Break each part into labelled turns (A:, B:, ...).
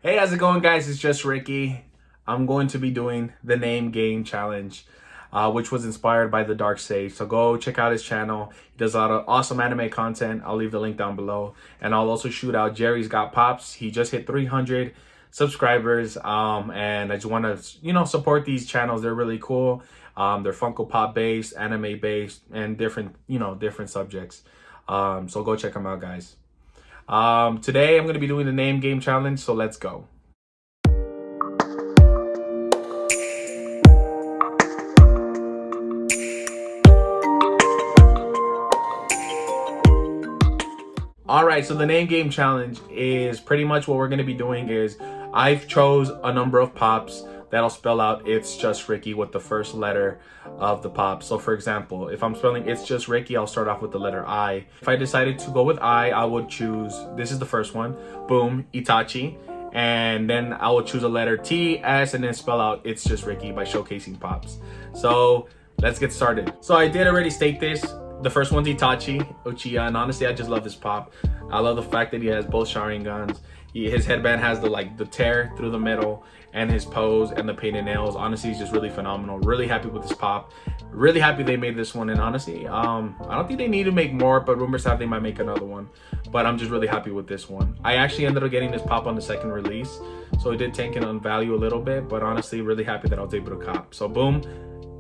A: Hey, how's it going, guys? It's just Ricky. I'm going to be doing the name game challenge, which was inspired by the Dark Sage. So go check out his channel. He does a lot of awesome anime content. I'll leave the link down below. And I'll also shoot out Jerrysgotpops. He just hit 300 subscribers. And I just want to, support these channels. They're really cool. They're Funko Pop based, anime based, and different subjects. So go check them out, guys. Today I'm going to be doing the name game challenge, so let's go. All right, so the name game challenge is pretty much what we're going to be doing is I've chose a number of pops that'll spell out It's Just Ricky with the first letter of the pop. So for example, if I'm spelling It's Just Ricky, I'll start off with the letter I. If I decided to go with I would choose, this is the first one, boom, Itachi. And then I will choose a letter T, S, and then spell out It's Just Ricky by showcasing pops. So let's get started. So I did already state this. The first one's Itachi, Uchiha, and honestly, I just love this pop. I love the fact that he has both Sharingans. His headband has the tear through the middle, and his pose and the painted nails. Honestly, he's just really phenomenal. Really happy with this pop. Really happy they made this one, and honestly, I don't think they need to make more, but rumors have they might make another one. But I'm just really happy with this one. I actually ended up getting this pop on the second release, so it did tank it on value a little bit, but honestly, really happy that I was able to cop. So boom,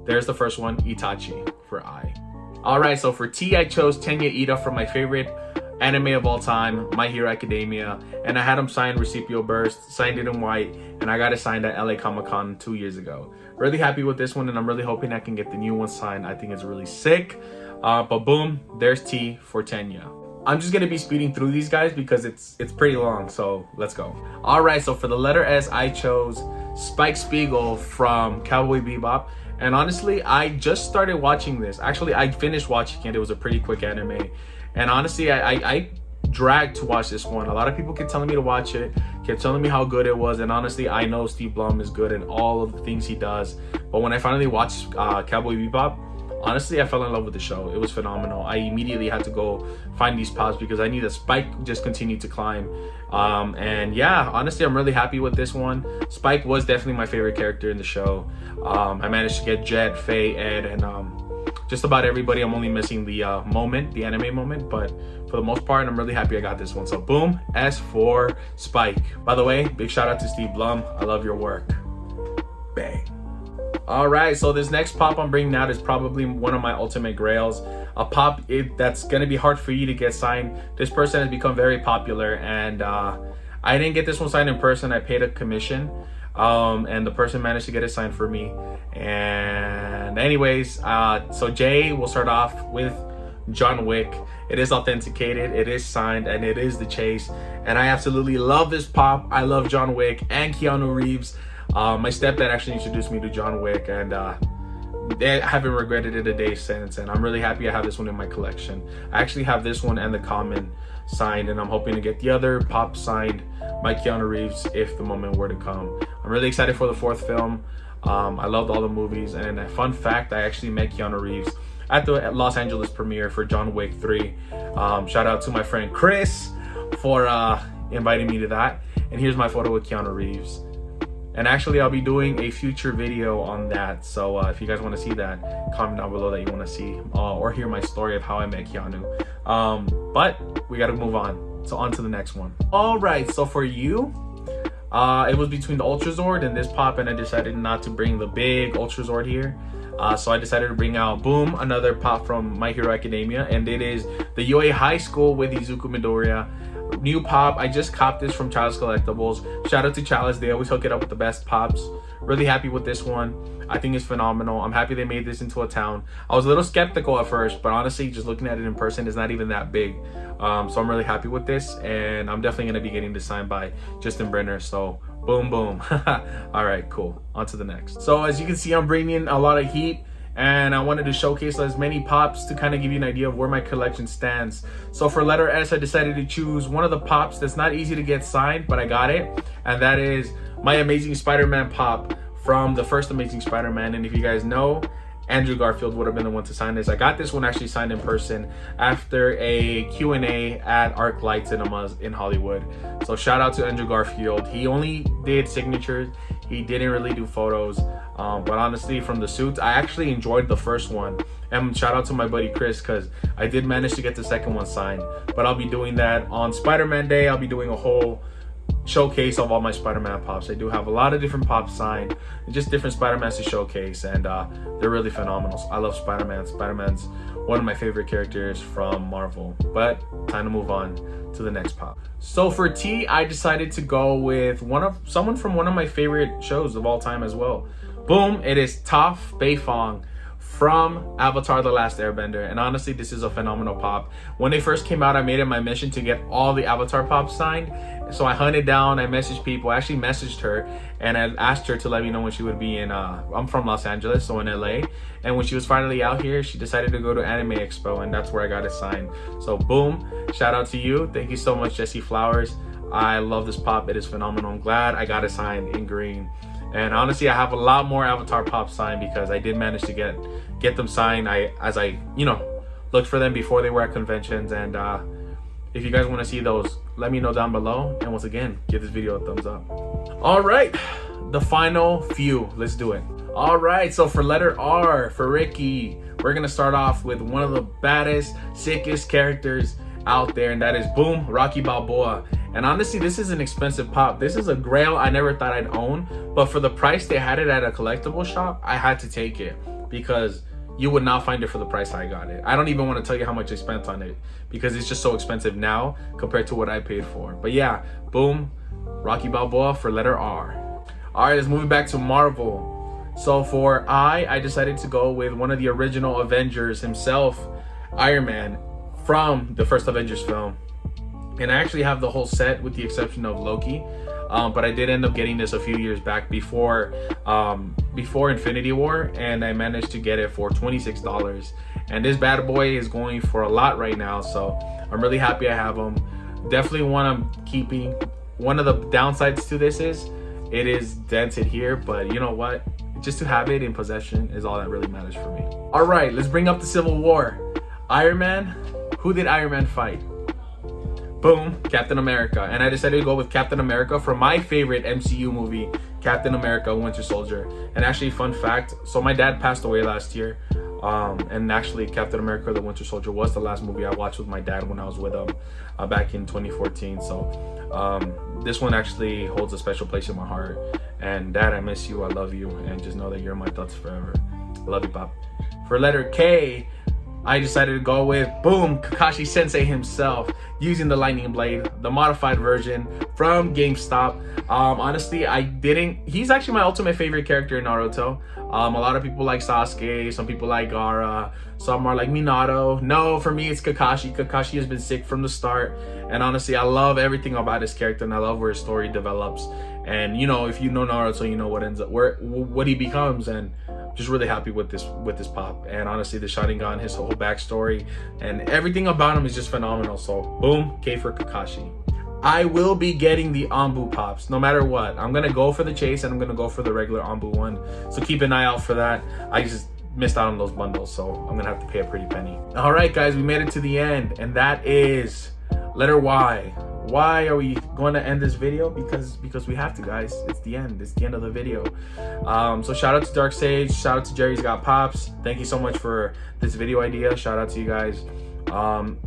A: there's the first one, Itachi for I. All right, so for T, I chose Tenya Ida from my favorite anime of all time, My Hero Academia, and I had him signed Recipio Burst, signed it in white, and I got it signed at LA Comic-Con 2 years ago. Really happy with this one, and I'm really hoping I can get the new one signed. I think it's really sick. But boom, there's T for Tenya. I'm just gonna be speeding through these guys because it's pretty long, so let's go. All right, so for the letter S, I chose Spike Spiegel from Cowboy Bebop. And honestly, I just started watching this. Actually, I finished watching it. It was a pretty quick anime. And honestly, I dragged to watch this one. A lot of people kept telling me to watch it, kept telling me how good it was. And honestly, I know Steve Blum is good in all of the things he does. But when I finally watched Cowboy Bebop, honestly, I fell in love with the show. It was phenomenal. I immediately had to go find these pops because I knew that Spike just continued to climb. And yeah, honestly, I'm really happy with this one. Spike was definitely my favorite character in the show. I managed to get Jet, Faye, Ed, and just about everybody. I'm only missing the the anime moment, but for the most part, I'm really happy I got this one. So boom, S for Spike. By the way, big shout out to Steve Blum. I love your work. Bang. All right, so this next pop I'm bringing out is probably one of my ultimate grails. A pop that's gonna be hard for you to get signed. This person has become very popular, and I didn't get this one signed in person. I paid a commission, and the person managed to get it signed for me. And anyways, so Jay, will start off with John Wick. It is authenticated, it is signed, and it is the chase. And I absolutely love this pop. I love John Wick and Keanu Reeves. My stepdad actually introduced me to John Wick, and I haven't regretted it a day since, and I'm really happy I have this one in my collection. I actually have this one and the common signed, and I'm hoping to get the other pop signed by Keanu Reeves if the moment were to come. I'm really excited for the fourth film. I loved all the movies, and a fun fact, I actually met Keanu Reeves at the Los Angeles premiere for John Wick 3. Shout out to my friend Chris for inviting me to that, and here's my photo with Keanu Reeves. And actually, I'll be doing a future video on that. So if you guys want to see that, comment down below that you want to see or hear my story of how I met Keanu. But we got to move on. So on to the next one. All right. So for you, it was between the Ultra Zord and this pop, and I decided not to bring the big Ultra Zord here. So I decided to bring out, boom, another pop from My Hero Academia, and it is the UA High School with Izuku Midoriya. New pop. I just copped this from Chalice Collectibles. Shout out to Chalice. They always hook it up with the best pops. Really happy with this one. I think it's phenomenal. I'm happy they made this into a town. I was a little skeptical at first, but honestly, just looking at it in person, it's not even that big. So I'm really happy with this, and I'm definitely going to be getting this signed by Justin Brenner. So boom, boom. All right, cool. On to the next. So as you can see, I'm bringing a lot of heat, and I wanted to showcase as many pops to kind of give you an idea of where my collection stands. So for letter S, I decided to choose one of the pops that's not easy to get signed, but I got it, and that is my Amazing Spider-Man pop from the first Amazing Spider-Man. And if you guys know, Andrew Garfield would have been the one to sign this. I got this one actually signed in person after a Q&A at ArcLight Cinemas in Hollywood. So shout out to Andrew Garfield. He only did signatures. He didn't really do photos. But honestly, from the suits, I actually enjoyed the first one. And shout out to my buddy Chris, because I did manage to get the second one signed. But I'll be doing that on Spider-Man Day. I'll be doing a whole showcase of all my Spider-Man pops. I do have a lot of different pops signed, just different Spider-Mans to showcase, and they're really phenomenal. I love Spider-Man. Spider-Man's one of my favorite characters from Marvel. But time to move on to the next pop. So for T, I decided to go with someone from one of my favorite shows of all time as well. Boom, it is Toph Beifong from Avatar: The Last Airbender. And honestly, this is a phenomenal pop. When they first came out, I made it my mission to get all the Avatar pops signed. So I hunted down, I messaged people. I actually messaged her and I asked her to let me know when she would be in, I'm from Los Angeles, so in LA. And when she was finally out here, she decided to go to Anime Expo, and that's where I got it signed. So boom, shout out to you. Thank you so much, Jesse Flowers. I love this pop, it is phenomenal. I'm glad I got it signed in green. And honestly, I have a lot more Avatar pops signed because I did manage to get them signed. As I looked for them before they were at conventions. And if you guys want to see those, let me know down below. And once again, give this video a thumbs up. All right, the final few. Let's do it. All right, so for letter R, for Ricky, we're gonna start off with one of the baddest, sickest characters out there, and that is boom, Rocky Balboa. And honestly, this is an expensive pop. This is a grail I never thought I'd own, but for the price they had it at a collectible shop, I had to take it because you would not find it for the price I got it. I don't even want to tell you how much I spent on it because it's just so expensive now compared to what I paid for. But yeah, boom, Rocky Balboa for letter R. All right, let's move back to Marvel. So for I decided to go with one of the original Avengers himself, Iron Man, from the first Avengers film. And I actually have the whole set with the exception of Loki. But I did end up getting this a few years back before Infinity War, and I managed to get it for $26. And this bad boy is going for a lot right now, so I'm really happy I have him. Definitely one I'm keeping. One of the downsides to this is it is dented here, but you know what? Just to have it in possession is all that really matters for me. All right, let's bring up the Civil War. Iron Man. Who did Iron Man fight? Boom, Captain America. And I decided to go with Captain America from my favorite MCU movie, Captain America Winter Soldier. And actually, fun fact, so my dad passed away last year. And actually, Captain America the Winter Soldier was the last movie I watched with my dad when I was with him back in 2014. So this one actually holds a special place in my heart. And Dad, I miss you, I love you, and just know that you're in my thoughts forever. I love you, Pop. For letter K, I decided to go with, boom, Kakashi Sensei himself, using the lightning blade, the modified version from GameStop. Honestly, he's actually my ultimate favorite character in Naruto. A lot of people like Sasuke, some people like Gaara, some are like Minato. No, for me, it's Kakashi. Kakashi has been sick from the start. And honestly, I love everything about his character, and I love where his story develops. And if you know Naruto, you know what he becomes. And just really happy with this pop. And honestly, the Sharingan, his whole backstory, and everything about him is just phenomenal. So boom, K for Kakashi. I will be getting the Anbu pops no matter what. I'm gonna go for the chase, and I'm gonna go for the regular Anbu one. So keep an eye out for that. I just missed out on those bundles, so I'm gonna have to pay a pretty penny. All right, guys, we made it to the end, and that is letter Y. Why are we going to end this video? Because we have to, guys. It's the end. It's the end of the video. So shout out to Dark Sage. Shout out to Jerrysgotpops. Thank you so much for this video idea. Shout out to you guys.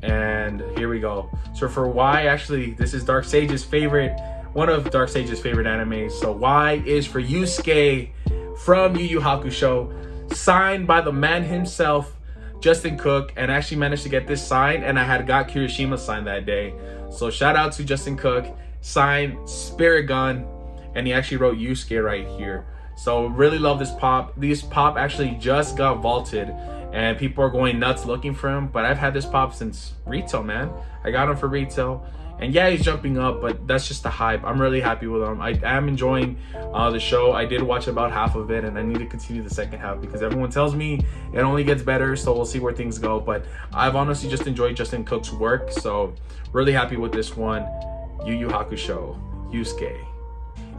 A: And here we go. So for Y, actually, this is Dark Sage's favorite, one of Dark Sage's favorite animes. So Y is for Yusuke from Yu Yu Hakusho, signed by the man himself, Justin Cook, and I actually managed to get this signed, and I had got Kirishima signed that day. So shout out to Justin Cook, signed Spirit Gun, and he actually wrote Yusuke right here. So really love this pop. This pop actually just got vaulted, and people are going nuts looking for him, but I've had this pop since retail, man. I got him for retail, and yeah, he's jumping up, but that's just the hype. I'm really happy with him. I am enjoying the show. I did watch about half of it, and I need to continue the second half because everyone tells me it only gets better, so we'll see where things go. But I've honestly just enjoyed Justin Cook's work, so really happy with this one. Yu Yu Hakusho, Yusuke.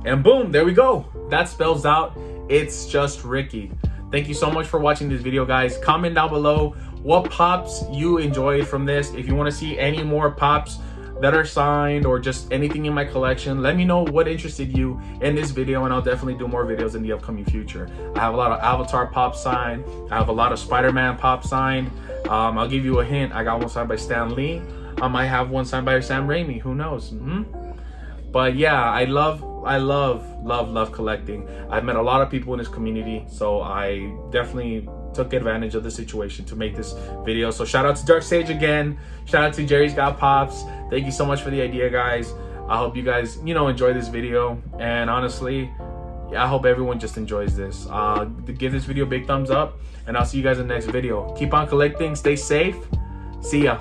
A: And boom, there we go. That spells out It's Just Ricky. Thank you so much for watching this video, guys. Comment down below what pops you enjoyed from this. If you want to see any more pops that are signed or just anything in my collection, let me know what interested you in this video, and I'll definitely do more videos in the upcoming future. I have a lot of Avatar pops signed. I have a lot of Spider-Man pops signed. I'll give you a hint. I got one signed by Stan Lee. I might have one signed by Sam Raimi. Who knows? But yeah, I love collecting. I've met a lot of people in this community, so I definitely took advantage of the situation to make this video. So shout out to Dark Sage again. Shout out to Jerry's Got Pops. Thank you so much for the idea, guys. I hope you guys, enjoy this video. And honestly, I hope everyone just enjoys this. Give this video a big thumbs up, and I'll see you guys in the next video. Keep on collecting. Stay safe. See ya.